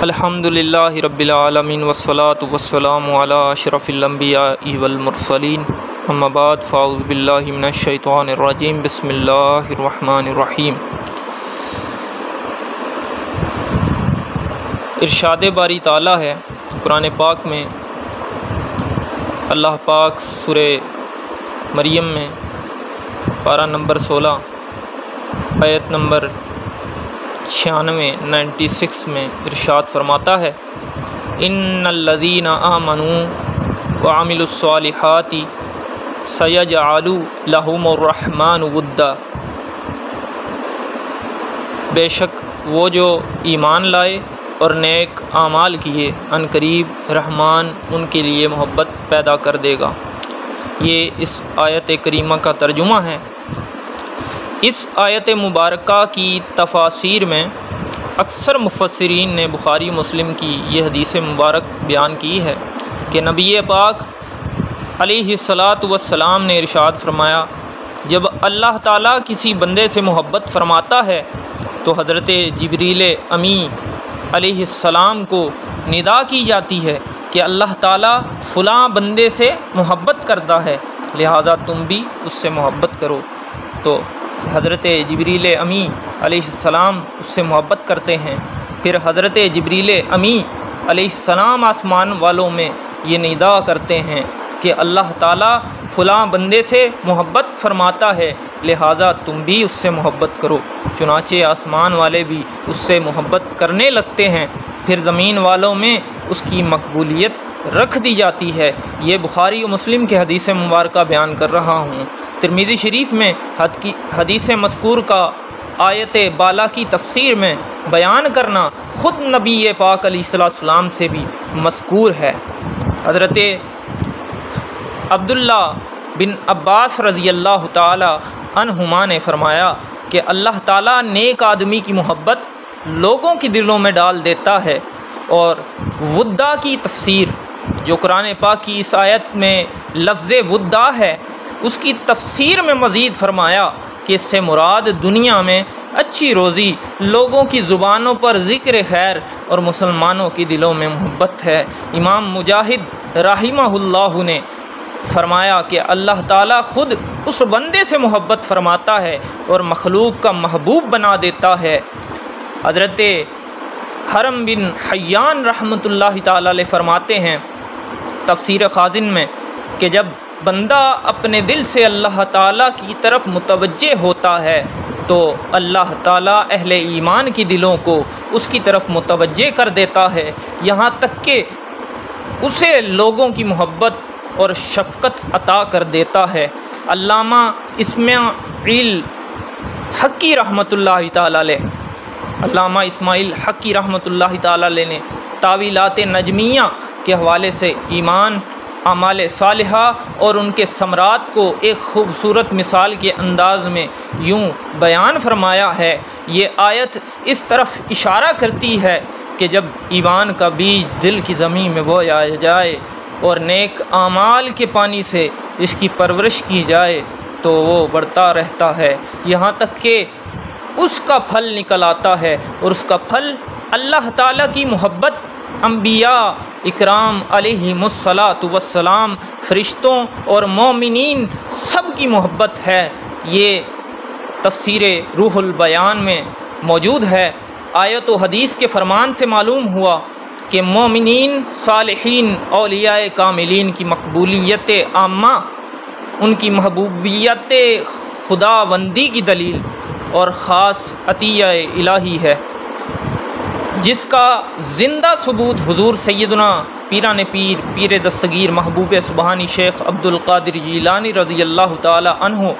الحمدللہ رب العالمین والصلاة والسلام علی اشرف الانبیاء والمرسلین اما بعد فاعوذ باللہ من الشیطان الرجیم بسم اللہ الرحمن الرحیم۔ ارشاد باری تعالیٰ ہے قرآن پاک میں، اللہ پاک سورہ مریم میں پارہ نمبر 16 آیت نمبر 96 میں ارشاد فرماتا ہے، ان الذین آمنوا وعملوا الصالحات سیجعل لہم الرحمن ودا۔ بے شک وہ جو ایمان لائے اور نیک اعمال کیے، ان قریب رحمان ان کے لیے محبت پیدا کر دے گا۔ یہ اس آیت کریمہ کا ترجمہ ہے۔ اس آیت مبارکہ کی تفاسیر میں اکثر مفسرین نے بخاری مسلم کی یہ حدیث مبارک بیان کی ہے کہ نبی پاک علیہ الصلاۃ نے ارشاد فرمایا، جب اللہ تعالیٰ کسی بندے سے محبت فرماتا ہے تو حضرت جبریل امی علیہ السلام کو ندا کی جاتی ہے کہ اللہ تعالیٰ فلاں بندے سے محبت کرتا ہے، لہٰذا تم بھی اس سے محبت کرو۔ تو حضرت جبریل امی علیہ السلام اس سے محبت کرتے ہیں، پھر حضرت جبریل امی علیہ السلام آسمان والوں میں یہ ندا کرتے ہیں کہ اللہ تعالیٰ فلاں بندے سے محبت فرماتا ہے، لہٰذا تم بھی اس سے محبت کرو۔ چنانچہ آسمان والے بھی اس سے محبت کرنے لگتے ہیں، پھر زمین والوں میں اس کی مقبولیت رکھ دی جاتی ہے۔ یہ بخاری و مسلم کے حدیث مبارکہ بیان کر رہا ہوں۔ ترمذی شریف میں حدیث مذکور کا آیت بالا کی تفسیر میں بیان کرنا خود نبی پاک علیہ السلام سے بھی مذکور ہے۔ حضرت عبداللہ بن عباس رضی اللہ تعالی عنہما نے فرمایا کہ اللہ تعالیٰ نیک آدمی کی محبت لوگوں کے دلوں میں ڈال دیتا ہے، اور ودا کی تفسیر جو قرآن پاک کی اس آیت میں لفظ ودا ہے، اس کی تفسیر میں مزید فرمایا کہ اس سے مراد دنیا میں اچھی روزی، لوگوں کی زبانوں پر ذکر خیر اور مسلمانوں کے دلوں میں محبت ہے۔ امام مجاہد رحمہ اللہ نے فرمایا کہ اللہ تعالیٰ خود اس بندے سے محبت فرماتا ہے اور مخلوق کا محبوب بنا دیتا ہے۔ حضرت حرم بن حیان رحمۃ اللہ تعالیٰ علیہ فرماتے ہیں تفسیر خازن میں کہ جب بندہ اپنے دل سے اللہ تعالیٰ کی طرف متوجہ ہوتا ہے تو اللہ تعالیٰ اہل ایمان کی دلوں کو اس کی طرف متوجہ کر دیتا ہے، یہاں تک کہ اسے لوگوں کی محبت اور شفقت عطا کر دیتا ہے۔ علامہ اسماعیل حقی رحمۃ اللہ تعالیٰ علیہ علامہ اسماعیل حقی رحمۃ اللہ تعالیٰ علیہ نے تاویلات نجمیہ کے حوالے سے ایمان، اعمال صالحہ اور ان کے ثمرات کو ایک خوبصورت مثال کے انداز میں یوں بیان فرمایا ہے۔ یہ آیت اس طرف اشارہ کرتی ہے کہ جب ایمان کا بیج دل کی زمین میں بویا جائے اور نیک اعمال کے پانی سے اس کی پرورش کی جائے تو وہ بڑھتا رہتا ہے، یہاں تک کہ اس کا پھل نکل آتا ہے، اور اس کا پھل اللہ تعالیٰ کی محبت، انبیاء اکرام علیہم الصلاۃ والسلام، فرشتوں اور مومنین سب کی محبت ہے۔ یہ تفسیر روح البیان میں موجود ہے۔ آیت و حدیث کے فرمان سے معلوم ہوا کہ مومنین، صالحین، اولیاء کاملین کی مقبولیت عامہ ان کی محبوبیت خداوندی کی دلیل اور خاص عطیہ الہی ہے، جس کا زندہ ثبوت حضور سیدنا پیران پیر دستگیر محبوب سبحانی شیخ عبد القادر جیلانی رضی اللہ تعالی عنہ،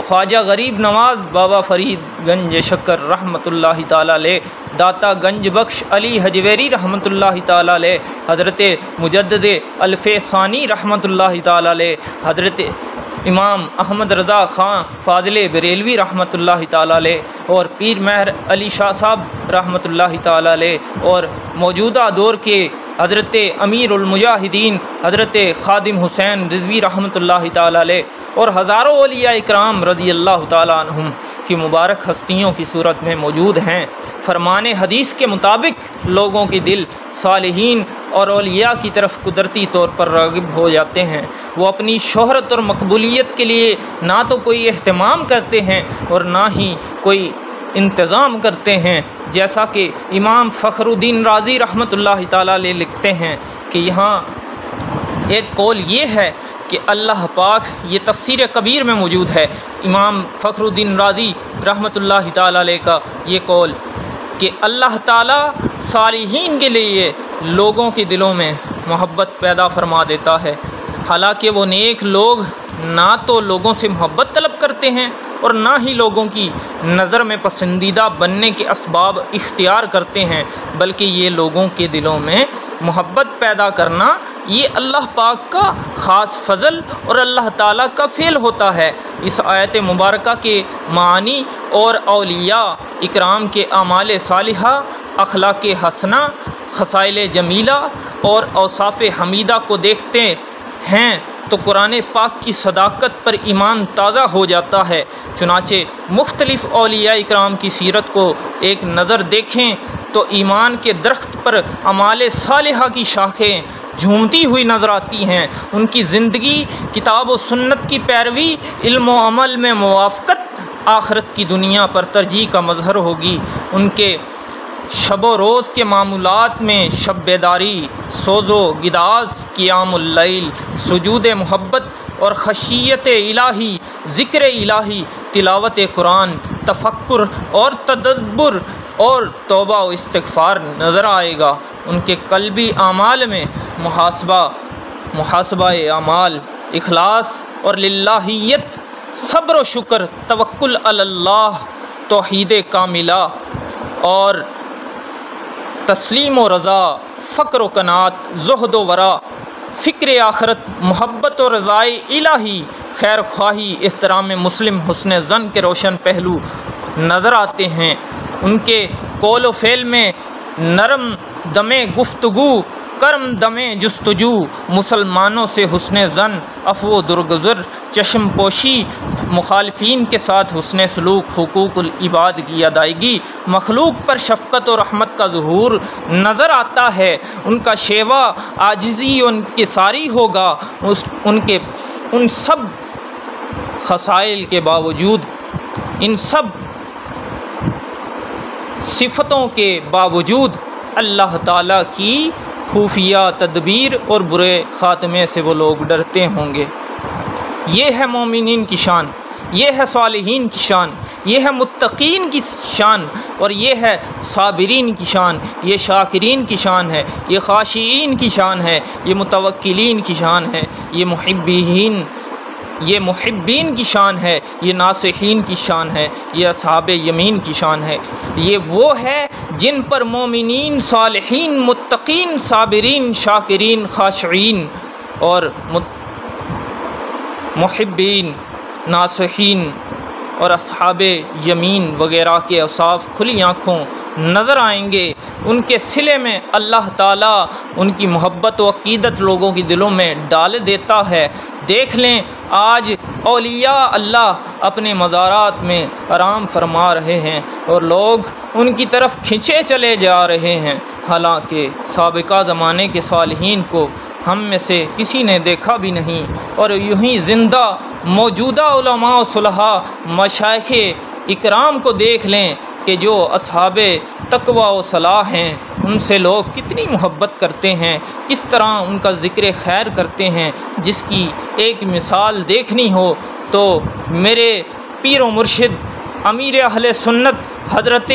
خواجہ غریب نواز بابا فرید گنج شکر رحمۃ اللہ تعالی علیہ، داتا گنج بخش علی حجویری رحمۃ اللہ تعالی علیہ، حضرت مجدد الف ثانی رحمۃ اللہ تعالی علیہ، حضرت امام احمد رضا خان فاضل بریلوی رحمۃ اللہ تعالی علیہ، اور پیر مہر علی شاہ صاحب رحمۃ اللہ تعالی علیہ، اور موجودہ دور کے حضرت امیر المجاہدین حضرت خادم حسین رضوی رحمۃ اللہ تعالیٰ علیہ اور ہزاروں اولیاء اکرام رضی اللہ تعالیٰ عنہم کی مبارک ہستیوں کی صورت میں موجود ہیں۔ فرمان حدیث کے مطابق لوگوں کے دل صالحین اور اولیاء کی طرف قدرتی طور پر راغب ہو جاتے ہیں۔ وہ اپنی شہرت اور مقبولیت کے لیے نہ تو کوئی اہتمام کرتے ہیں اور نہ ہی کوئی انتظام کرتے ہیں، جیسا کہ امام فخر الدین رازی رحمۃ اللہ تعالیٰ علیہ لکھتے ہیں کہ یہاں ایک قول یہ ہے کہ اللہ پاک، یہ تفسیر کبیر میں موجود ہے، امام فخر الدین رازی رحمۃ اللہ تعالیٰ علیہ کا یہ قول کہ اللہ تعالیٰ صالحین کے لیے لوگوں کے دلوں میں محبت پیدا فرما دیتا ہے، حالانکہ وہ نیک لوگ نہ تو لوگوں سے محبت طلب کرتے ہیں اور نہ ہی لوگوں کی نظر میں پسندیدہ بننے کے اسباب اختیار کرتے ہیں، بلکہ یہ لوگوں کے دلوں میں محبت پیدا کرنا یہ اللہ پاک کا خاص فضل اور اللہ تعالیٰ کا فعل ہوتا ہے۔ اس آیت مبارکہ کے معانی اور اولیاء اکرام کے اعمال صالحہ، اخلاق حسنہ، خصائل جمیلہ اور اوصاف حمیدہ کو دیکھتے ہیں تو قرآن پاک کی صداقت پر ایمان تازہ ہو جاتا ہے۔ چنانچہ مختلف اولیاء اکرام کی سیرت کو ایک نظر دیکھیں تو ایمان کے درخت پر اعمال صالحہ کی شاخیں جھومتی ہوئی نظر آتی ہیں۔ ان کی زندگی کتاب و سنت کی پیروی، علم و عمل میں موافقت آخرت کی دنیا پر ترجیح کا مظہر ہوگی۔ ان کے شب و روز کے معمولات میں شب بیداری، سوز و گداز، قیام اللیل، سجود محبت اور خشیت الہی، ذکر الہی، تلاوت قرآن، تفکر اور تدبر اور توبہ و استغفار نظر آئے گا۔ ان کے قلبی اعمال میں محاسبہ اعمال، اخلاص اور للہیت، صبر و شکر، توکل علی اللہ، توحید کاملہ اور تسلیم و رضا، فقر و قناعت، زہد و ورع، فکر آخرت، محبت و رضائے الہی، خیر خواہی، احترام مسلم، حسن ظن کے روشن پہلو نظر آتے ہیں۔ ان کے قول و فعل میں نرم دم گفتگو، کرم دم جستجو، مسلمانوں سے حسن ظن، عفو و درگزر، چشم پوشی، مخالفین کے ساتھ حسن سلوک، حقوق العباد کی ادائیگی، مخلوق پر شفقت و رحمت کا ظہور نظر آتا ہے۔ ان کا شیوا عاجزی و انکساری ہوگا۔ ان سب خصائل کے باوجود، ان سب صفتوں کے باوجود اللہ تعالیٰ کی خفیہ تدبیر اور برے خاتمے سے وہ لوگ ڈرتے ہوں گے۔ یہ ہے مومنین کی شان، یہ ہے صالحین کی شان، یہ ہے متقین کی شان، اور یہ ہے صابرین کی شان، یہ شاکرین کی شان ہے، یہ خاشعین کی شان ہے، یہ متوکلین کی شان ہے، یہ محبین کی شان ہے، یہ ناصحین کی شان ہے، یہ اصحاب یمین کی شان ہے۔ یہ وہ ہے جن پر مومنین، صالحین، متقین، صابرین، شاکرین، خاشعین اور محبین، ناصحین اور اصحاب یمین وغیرہ کے اوصاف کھلی آنکھوں نظر آئیں گے۔ ان کے صلے میں اللہ تعالیٰ ان کی محبت و عقیدت لوگوں کے دلوں میں ڈال دیتا ہے۔ دیکھ لیں آج اولیاء اللہ اپنے مزارات میں آرام فرما رہے ہیں اور لوگ ان کی طرف کھنچے چلے جا رہے ہیں، حالانکہ سابقہ زمانے کے صالحین کو ہم میں سے کسی نے دیکھا بھی نہیں۔ اور یوں ہی زندہ موجودہ علماء و صلحاء، مشائخ اکرام کو دیکھ لیں کہ جو اصحاب تقوی و صلاح ہیں، ان سے لوگ کتنی محبت کرتے ہیں، کس طرح ان کا ذکر خیر کرتے ہیں۔ جس کی ایک مثال دیکھنی ہو تو میرے پیر و مرشد امیر اہل سنت حضرت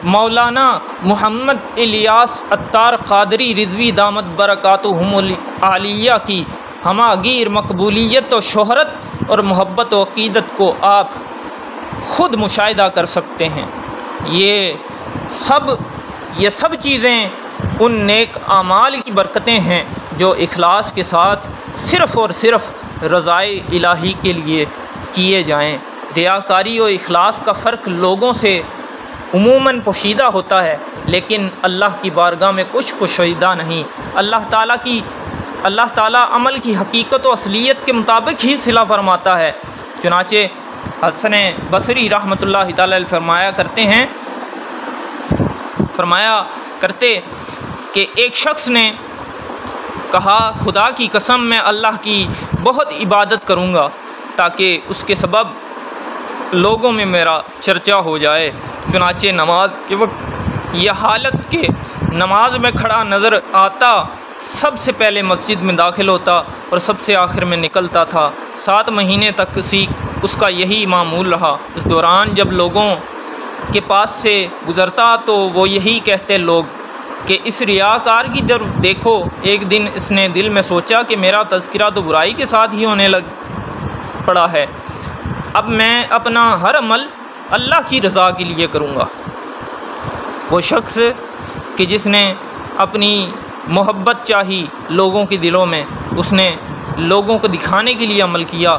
مولانا محمد الیاس عطار قادری رضوی دامت برکاتہم العالیہ کی ہماگیر مقبولیت و شہرت اور محبت و عقیدت کو آپ خود مشاہدہ کر سکتے ہیں۔ یہ سب چیزیں ان نیک اعمال کی برکتیں ہیں جو اخلاص کے ساتھ صرف اور صرف رضائے الہی کے لیے کیے جائیں۔ ریاکاری و اخلاص کا فرق لوگوں سے عموماً پوشیدہ ہوتا ہے، لیکن اللہ کی بارگاہ میں کچھ پوشیدہ نہیں۔ اللہ تعالیٰ عمل کی حقیقت و اصلیت کے مطابق ہی صلہ فرماتا ہے۔ چنانچہ حسن بصری رحمۃ اللہ تعالیٰ علیہ فرمایا کرتے کہ ایک شخص نے کہا، خدا کی قسم میں اللہ کی بہت عبادت کروں گا تاکہ اس کے سبب لوگوں میں میرا چرچا ہو جائے۔ چنانچہ نماز کے وقت یہ حالت کہ نماز میں کھڑا نظر آتا، سب سے پہلے مسجد میں داخل ہوتا اور سب سے آخر میں نکلتا تھا۔ 7 مہینے تک اس کا یہی معمول رہا۔ اس دوران جب لوگوں کے پاس سے گزرتا تو وہ یہی کہتے لوگ کہ اس ریاکار کی طرف دیکھو۔ ایک دن اس نے دل میں سوچا کہ میرا تذکرہ تو برائی کے ساتھ ہی ہونے لگ پڑا ہے، اب میں اپنا ہر عمل اللہ کی رضا کے لیے کروں گا۔ وہ شخص کہ جس نے اپنی محبت چاہی لوگوں کے دلوں میں، اس نے لوگوں کو دکھانے کے لیے عمل کیا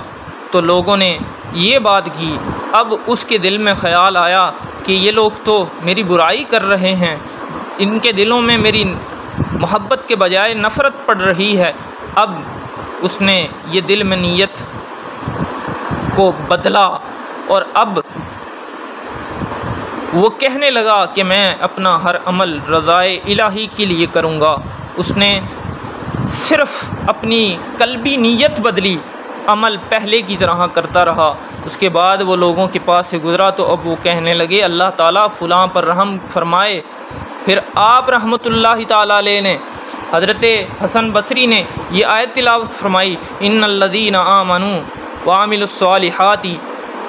تو لوگوں نے یہ بات کی۔ اب اس کے دل میں خیال آیا کہ یہ لوگ تو میری برائی کر رہے ہیں، ان کے دلوں میں میری محبت کے بجائے نفرت پڑ رہی ہے۔ اب اس نے یہ دل میں نیت کو بدلا اور اب وہ کہنے لگا کہ میں اپنا ہر عمل رضائے الہی کے لیے کروں گا۔ اس نے صرف اپنی قلبی نیت بدلی، عمل پہلے کی طرح کرتا رہا۔ اس کے بعد وہ لوگوں کے پاس سے گزرا تو اب وہ کہنے لگے، اللہ تعالیٰ فلاں پر رحم فرمائے۔ پھر آپ رحمۃ اللہ تعالیٰ علیہ نے، حضرت حسن بصری نے یہ آیت تلاوت فرمائی، ان الذین آمنوا وعملوا الصالحات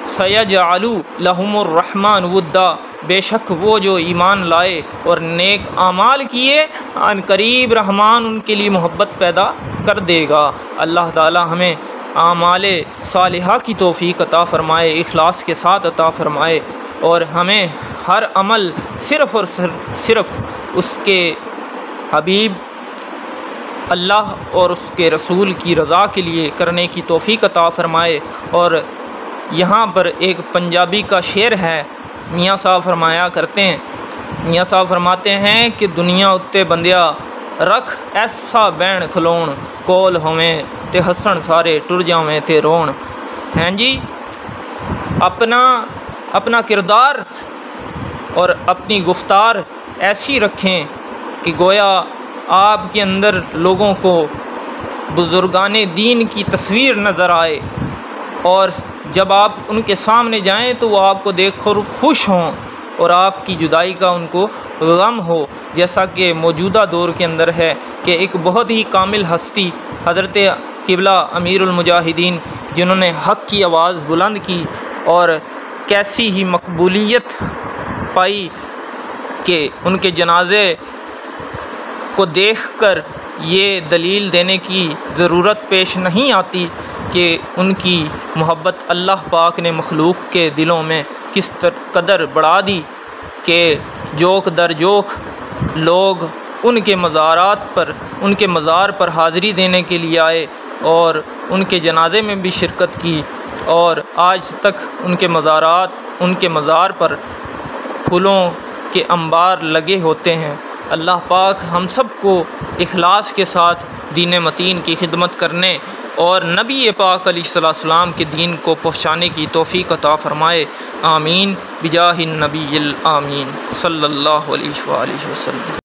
سیجعل لہم الرحمن ودا، بے شک وہ جو ایمان لائے اور نیک اعمال کیے، ان قریب رحمان ان کے لیے محبت پیدا کر دے گا۔ اللہ تعالی ہمیں اعمال صالحہ کی توفیق عطا فرمائے، اخلاص کے ساتھ عطا فرمائے، اور ہمیں ہر عمل صرف اور صرف اس کے حبیب اللہ اور اس کے رسول کی رضا کے لیے کرنے کی توفیق عطا فرمائے۔ اور یہاں پر ایک پنجابی کا شعر ہے، میاں صاحب میاں صاحب فرماتے ہیں کہ دنیا اتے بندیا رکھ ایسا بین کھلون، کول ہویں تے ہسن سارے ٹر جاویں تے رون۔ ہیں جی، اپنا کردار اور اپنی گفتار ایسی رکھیں کہ گویا آپ کے اندر لوگوں کو بزرگان دین کی تصویر نظر آئے، اور جب آپ ان کے سامنے جائیں تو وہ آپ کو دیکھ کر خوش ہوں اور آپ کی جدائی کا ان کو غم ہو، جیسا کہ موجودہ دور کے اندر ہے کہ ایک بہت ہی کامل ہستی حضرت قبلہ امیر المجاہدین، جنہوں نے حق کی آواز بلند کی اور کیسی ہی مقبولیت پائی کہ ان کے جنازے کو دیکھ کر یہ دلیل دینے کی ضرورت پیش نہیں آتی کہ ان کی محبت اللہ پاک نے مخلوق کے دلوں میں کس قدر بڑھا دی کہ جوک در جوک لوگ ان کے مزار پر حاضری دینے کے لیے آئے اور ان کے جنازے میں بھی شرکت کی، اور آج تک ان کے مزار پر پھولوں کے انبار لگے ہوتے ہیں۔ اللہ پاک ہم سب کو اخلاص کے ساتھ دین متین کی خدمت کرنے اور نبی پاک علیہ السلام کے دین کو پہنچانے کی توفیق عطا فرمائے۔ آمین بجاہ النبی الامین صلی اللہ علیہ وآلہ وسلم۔